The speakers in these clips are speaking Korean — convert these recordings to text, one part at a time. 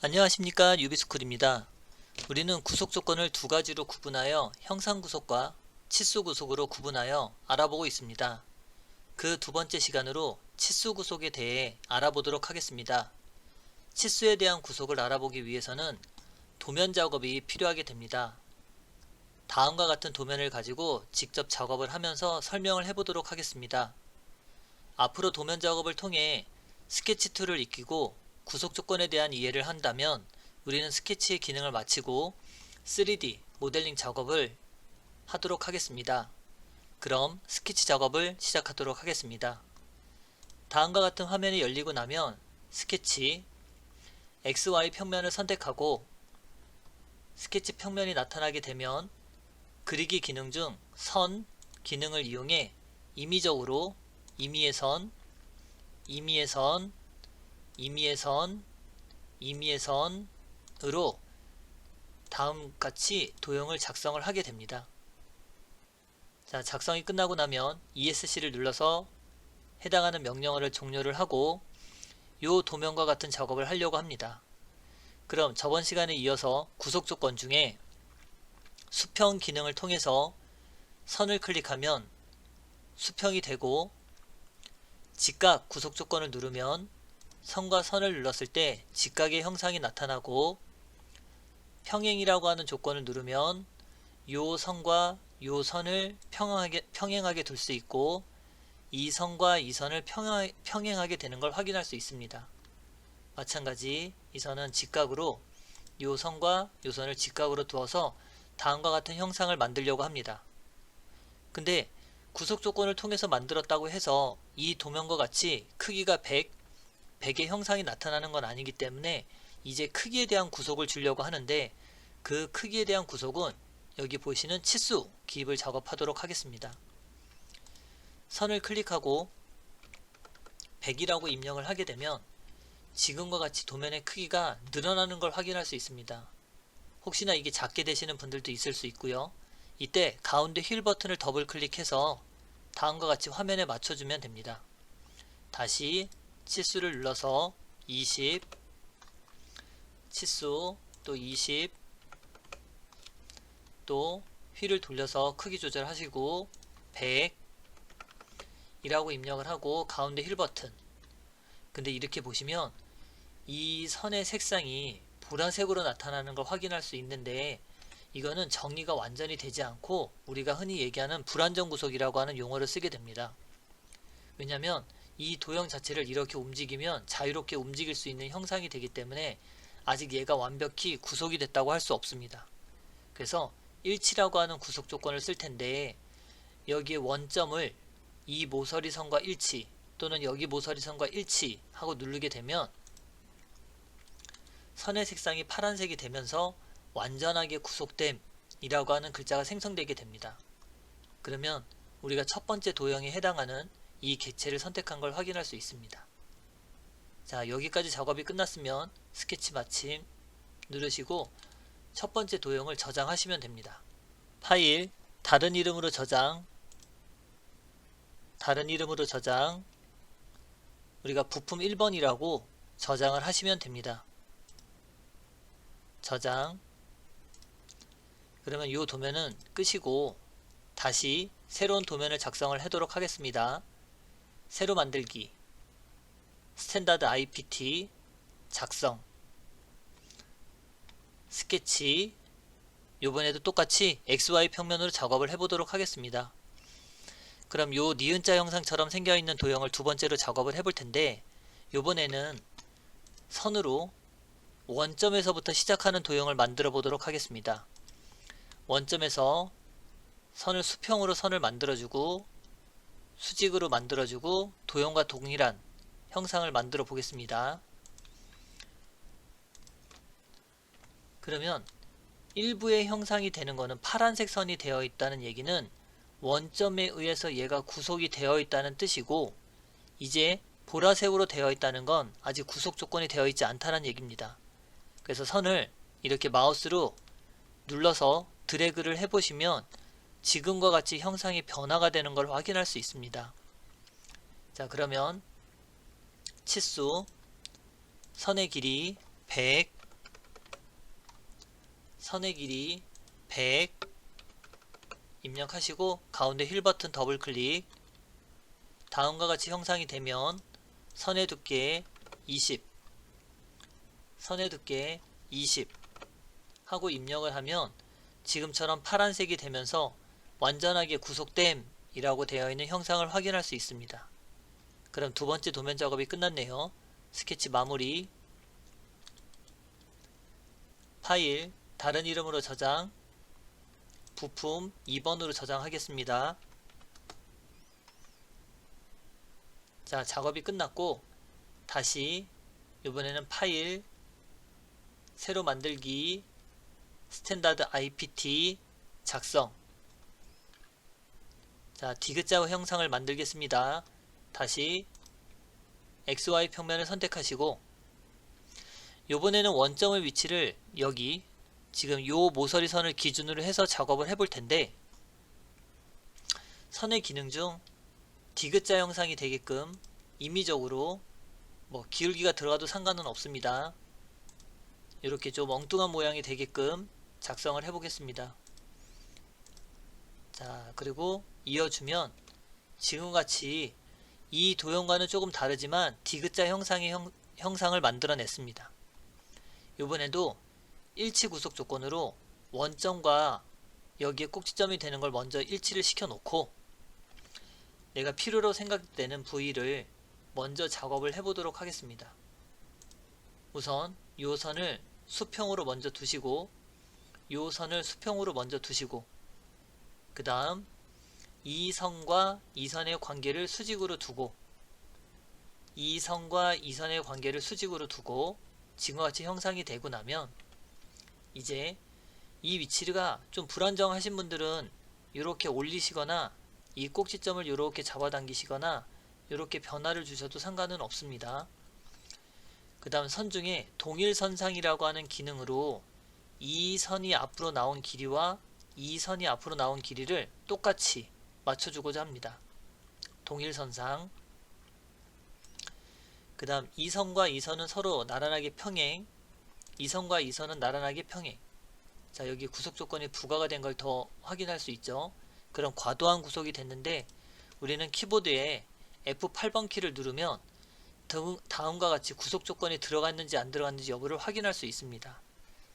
안녕하십니까, 유비스쿨입니다. 우리는 구속 조건을 두 가지로 구분하여 형상 구속과 치수 구속으로 구분하여 알아보고 있습니다. 그 두 번째 시간으로 치수 구속에 대해 알아보도록 하겠습니다. 치수에 대한 구속을 알아보기 위해서는 도면 작업이 필요하게 됩니다. 다음과 같은 도면을 가지고 직접 작업을 하면서 설명을 해보도록 하겠습니다. 앞으로 도면 작업을 통해 스케치 툴을 익히고 구속 조건에 대한 이해를 한다면 우리는 스케치의 기능을 마치고 3D 모델링 작업을 하도록 하겠습니다. 그럼 스케치 작업을 시작하도록 하겠습니다. 다음과 같은 화면이 열리고 나면 스케치 XY 평면을 선택하고 스케치 평면이 나타나게 되면 그리기 기능 중 선 기능을 이용해 임의적으로 임의의 선, 임의의 선, 임의의 선, 임의의 선으로 다음같이 도형을 작성을 하게 됩니다. 자, 작성이 끝나고 나면 ESC를 눌러서 해당하는 명령어를 종료를 하고 요 도면과 같은 작업을 하려고 합니다. 그럼 저번 시간에 이어서 구속 조건 중에 수평 기능을 통해서 선을 클릭하면 수평이 되고 직각 구속 조건을 누르면 선과 선을 눌렀을 때 직각의 형상이 나타나고 평행이라고 하는 조건을 누르면 요 선과 요 선을 평행하게 둘 수 있고 이 선과 이 선을 평행하게 되는 걸 확인할 수 있습니다. 마찬가지 이 선은 직각으로 요 선과 요 선을 직각으로 두어서 다음과 같은 형상을 만들려고 합니다. 근데 구속 조건을 통해서 만들었다고 해서 이 도면과 같이 크기가 100의 형상이 나타나는 건 아니기 때문에 이제 크기에 대한 구속을 주려고 하는데 그 크기에 대한 구속은 여기 보시는 치수 기입을 작업하도록 하겠습니다. 선을 클릭하고 100이라고 입력을 하게 되면 지금과 같이 도면의 크기가 늘어나는 걸 확인할 수 있습니다. 혹시나 이게 작게 되시는 분들도 있을 수 있고요. 이때 가운데 휠 버튼을 더블 클릭해서 다음과 같이 화면에 맞춰주면 됩니다. 다시 치수를 눌러서 20, 치수 또 20, 또 휠을 돌려서 크기 조절하시고 100 이라고 입력을 하고 가운데 휠 버튼. 근데 이렇게 보시면 이 선의 색상이 보라색으로 나타나는 걸 확인할 수 있는데 이거는 정리가 완전히 되지 않고 우리가 흔히 얘기하는 불안정 구속이라고 하는 용어를 쓰게 됩니다. 왜냐하면 이 도형 자체를 이렇게 움직이면 자유롭게 움직일 수 있는 형상이 되기 때문에 아직 얘가 완벽히 구속이 됐다고 할 수 없습니다. 그래서 일치라고 하는 구속 조건을 쓸 텐데 여기에 원점을 이 모서리 선과 일치 또는 여기 모서리 선과 일치 하고 누르게 되면 선의 색상이 파란색이 되면서 완전하게 구속됨 이라고 하는 글자가 생성되게 됩니다. 그러면 우리가 첫 번째 도형에 해당하는 이 객체를 선택한 걸 확인할 수 있습니다. 자, 여기까지 작업이 끝났으면 스케치 마침 누르시고 첫 번째 도형을 저장하시면 됩니다. 파일, 다른 이름으로 저장, 다른 이름으로 저장, 우리가 부품 1번이라고 저장을 하시면 됩니다. 저장. 그러면 이 도면은 끄시고 다시 새로운 도면을 작성을 하도록 하겠습니다. 새로 만들기, 스탠다드 IPT, 작성, 스케치. 요번에도 똑같이 XY 평면으로 작업을 해보도록 하겠습니다. 그럼 요 니은자 형상처럼 생겨있는 도형을 두 번째로 작업을 해볼 텐데 요번에는 선으로 원점에서부터 시작하는 도형을 만들어 보도록 하겠습니다. 원점에서 선을 수평으로 선을 만들어주고 수직으로 만들어주고 도형과 동일한 형상을 만들어 보겠습니다. 그러면 일부의 형상이 되는 것은 파란색 선이 되어 있다는 얘기는 원점에 의해서 얘가 구속이 되어 있다는 뜻이고 이제 보라색으로 되어 있다는 건 아직 구속 조건이 되어 있지 않다는 얘기입니다. 그래서 선을 이렇게 마우스로 눌러서 드래그를 해보시면 지금과 같이 형상이 변화가 되는 걸 확인할 수 있습니다. 자, 그러면 치수 선의 길이 100 선의 길이 100 입력하시고 가운데 휠 버튼 더블 클릭. 다음과 같이 형상이 되면 선의 두께 20, 선의 두께 20 하고 입력을 하면 지금처럼 파란색이 되면서 완전하게 구속됨 이라고 되어 있는 형상을 확인할 수 있습니다. 그럼 두 번째 도면 작업이 끝났네요. 스케치 마무리. 파일 다른 이름으로 저장, 부품 2번으로 저장하겠습니다. 자, 작업이 끝났고 다시 이번에는 파일 새로 만들기 스탠다드 IPT 작성. 자, 디귿자 형상을 만들겠습니다. 다시 XY 평면을 선택하시고 요번에는 원점의 위치를 여기 지금 요 모서리 선을 기준으로 해서 작업을 해볼 텐데, 선의 기능 중 디귿자 형상이 되게끔 임의적으로 뭐 기울기가 들어가도 상관은 없습니다. 이렇게 좀 엉뚱한 모양이 되게끔 작성을 해보겠습니다. 자, 그리고 이어주면 지금같이 이 도형과는 조금 다르지만 디귿자 형상의 형상을 만들어냈습니다. 이번에도 일치 구속 조건으로 원점과 여기에 꼭지점이 되는 걸 먼저 일치를 시켜 놓고 내가 필요로 생각되는 부위를 먼저 작업을 해보도록 하겠습니다. 우선 요 선을 수평으로 먼저 두시고 요 선을 수평으로 먼저 두시고 그 다음 이 선과 이 선의 관계를 수직으로 두고 이 선과 이 선의 관계를 수직으로 두고 지금과 같이 형상이 되고 나면 이제 이 위치가 좀 불안정하신 분들은 이렇게 올리시거나 이 꼭지점을 이렇게 잡아당기시거나 이렇게 변화를 주셔도 상관은 없습니다. 그 다음 선 중에 동일선상이라고 하는 기능으로 이 선이 앞으로 나온 길이와 이 선이 앞으로 나온 길이를 똑같이 맞춰주고자 합니다. 동일선상. 그 다음 이 선과 이 선은 서로 나란하게 평행, 이 선과 이 선은 나란하게 평행. 자, 여기 구속 조건이 부과가 된 걸 더 확인할 수 있죠. 그럼 과도한 구속이 됐는데 우리는 키보드에 F8번 키를 누르면 다음과 같이 구속 조건이 들어갔는지 안 들어갔는지 여부를 확인할 수 있습니다.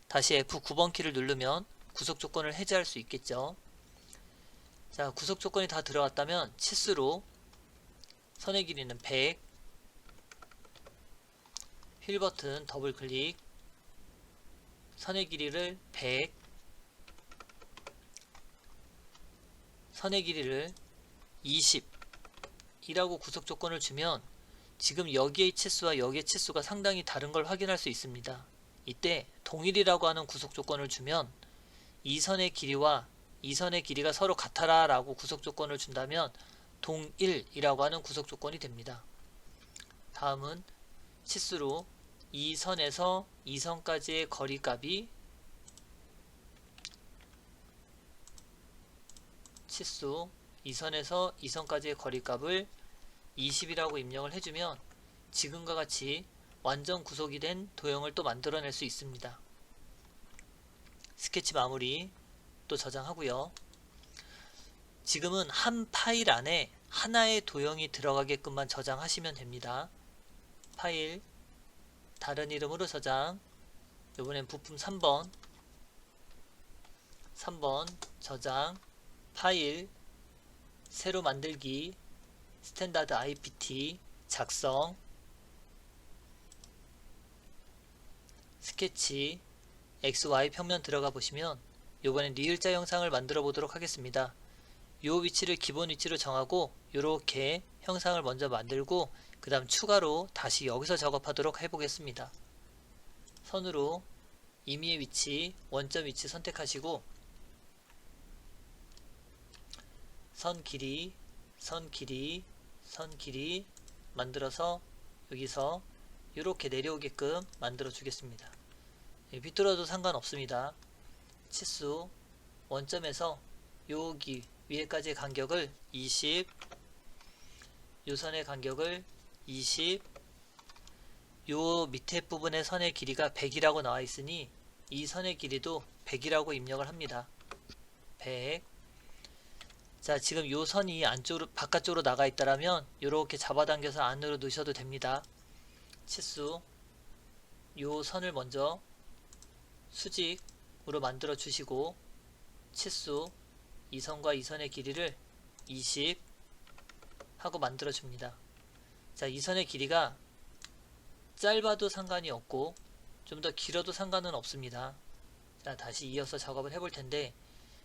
다시 F9번 키를 누르면 구속 조건을 해제할 수 있겠죠. 자, 구속 조건이 다 들어갔다면 치수로 선의 길이는 100, 휠 버튼 더블 클릭, 선의 길이를 100, 선의 길이를 20 이라고 구속 조건을 주면 지금 여기의 치수와 여기의 치수가 상당히 다른 걸 확인할 수 있습니다. 이때 동일이라고 하는 구속 조건을 주면 이 선의 길이와 이 선의 길이가 서로 같아라 라고 구속 조건을 준다면 동일이라고 하는 구속 조건이 됩니다. 다음은 치수로 이 선에서 이 선까지의 거리값이 치수 이 선에서 이 선까지의 거리값을 20이라고 입력을 해주면 지금과 같이 완전 구속이 된 도형을 또 만들어낼 수 있습니다. 스케치 마무리 또 저장하고요. 지금은 한 파일 안에 하나의 도형이 들어가게끔만 저장하시면 됩니다. 파일 다른 이름으로 저장, 이번엔 부품 3번 저장, 파일 새로 만들기 스탠다드 IPT 작성, 스케치 XY 평면 들어가 보시면 이번엔 리을자 형상을 만들어 보도록 하겠습니다. 요 위치를 기본 위치로 정하고 이렇게 형상을 먼저 만들고 그 다음 추가로 다시 여기서 작업하도록 해보겠습니다. 선으로 임의의 위치, 원점 위치 선택하시고 선 길이 만들어서 여기서 이렇게 내려오게끔 만들어 주겠습니다. 비뚤어도 상관없습니다. 치수 원점에서 여기 위에까지의 간격을 20, 요 선의 간격을 20, 요 밑에 부분의 선의 길이가 100이라고 나와 있으니 이 선의 길이도 100이라고 입력을 합니다. 100. 자, 지금 요 선이 안쪽으로 바깥쪽으로 나가 있다라면 이렇게 잡아당겨서 안으로 넣으셔도 됩니다. 치수 요 선을 먼저 수직으로 만들어 주시고 치수 이 선과 이 선의 길이를 20 하고 만들어 줍니다. 자, 이 선의 길이가 짧아도 상관이 없고 좀 더 길어도 상관은 없습니다. 자, 다시 이어서 작업을 해볼 텐데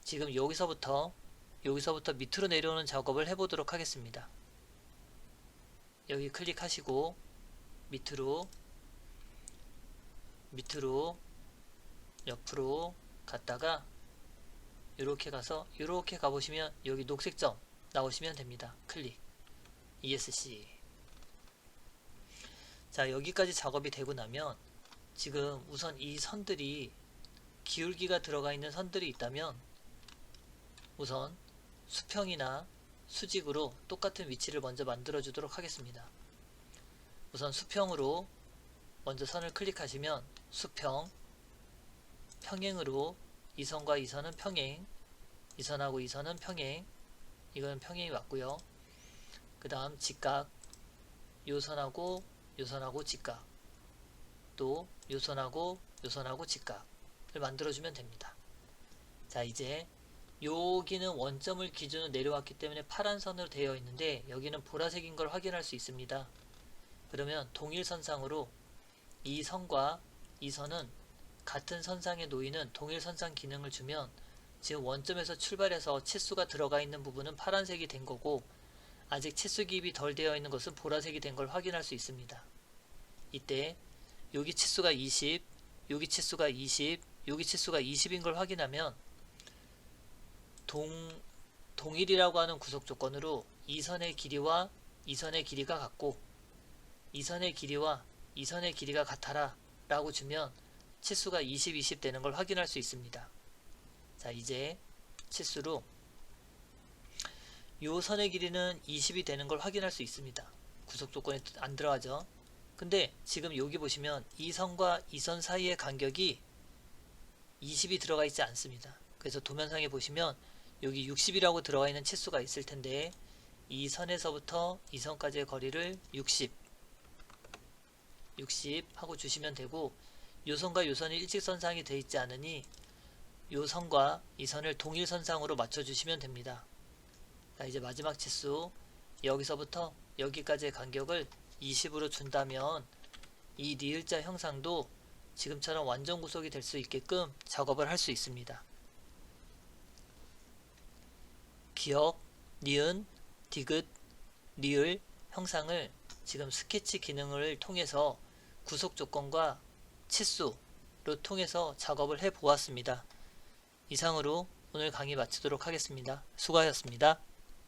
지금 여기서부터 밑으로 내려오는 작업을 해보도록 하겠습니다. 여기 클릭하시고 밑으로 옆으로 갔다가 이렇게 가서 이렇게 가보시면 여기 녹색 점 나오시면 됩니다. 클릭 ESC. 자, 여기까지 작업이 되고 나면 지금 우선 이 선들이 기울기가 들어가 있는 선들이 있다면 우선 수평이나 수직으로 똑같은 위치를 먼저 만들어 주도록 하겠습니다. 우선 수평으로 먼저 선을 클릭하시면 수평, 평행으로 이 선과 이 선은 평행, 이 선하고 이 선은 평행, 이건 평행이 맞고요. 그 다음 직각, 요 선하고 요 선하고 직각, 또 요 선하고 요 선하고 직각을 만들어주면 됩니다. 자, 이제 여기는 원점을 기준으로 내려왔기 때문에 파란 선으로 되어 있는데 여기는 보라색인 걸 확인할 수 있습니다. 그러면 동일선상으로 이 선과 이 선은 같은 선상에 놓이는 동일선상 기능을 주면 지금 원점에서 출발해서 치수가 들어가 있는 부분은 파란색이 된 거고 아직 치수 기입이 덜 되어 있는 것은 보라색이 된 걸 확인할 수 있습니다. 이때 여기 치수가 20, 여기 치수가 20, 여기 치수가 20인 걸 확인하면 동일이라고 하는 구속 조건으로 이 선의 길이와 이 선의 길이가 같고 이 선의 길이와 이 선의 길이가 같아라 라고 주면 치수가 20, 20 되는 걸 확인할 수 있습니다. 자, 이제 치수로 요 선의 길이는 20이 되는 걸 확인할 수 있습니다. 구속 조건에 안 들어가죠. 근데 지금 여기 보시면 이 선과 이 선 사이의 간격이 20이 들어가 있지 않습니다. 그래서 도면상에 보시면 여기 60이라고 들어가 있는 치수가 있을 텐데 이 선에서부터 이 선까지의 거리를 60 하고 주시면 되고 요 선과 요 선이 일직선상이 되어 있지 않으니 요 선과 이 선을 동일선상으로 맞춰 주시면 됩니다. 자, 이제 마지막 치수 여기서부터 여기까지의 간격을 20으로 준다면 이 니을자 형상도 지금처럼 완전 구속이 될 수 있게끔 작업을 할 수 있습니다. 기역, 니은, 디귿, 리을 형상을 지금 스케치 기능을 통해서 구속 조건과 치수로 통해서 작업을 해 보았습니다. 이상으로 오늘 강의 마치도록 하겠습니다. 수고하셨습니다.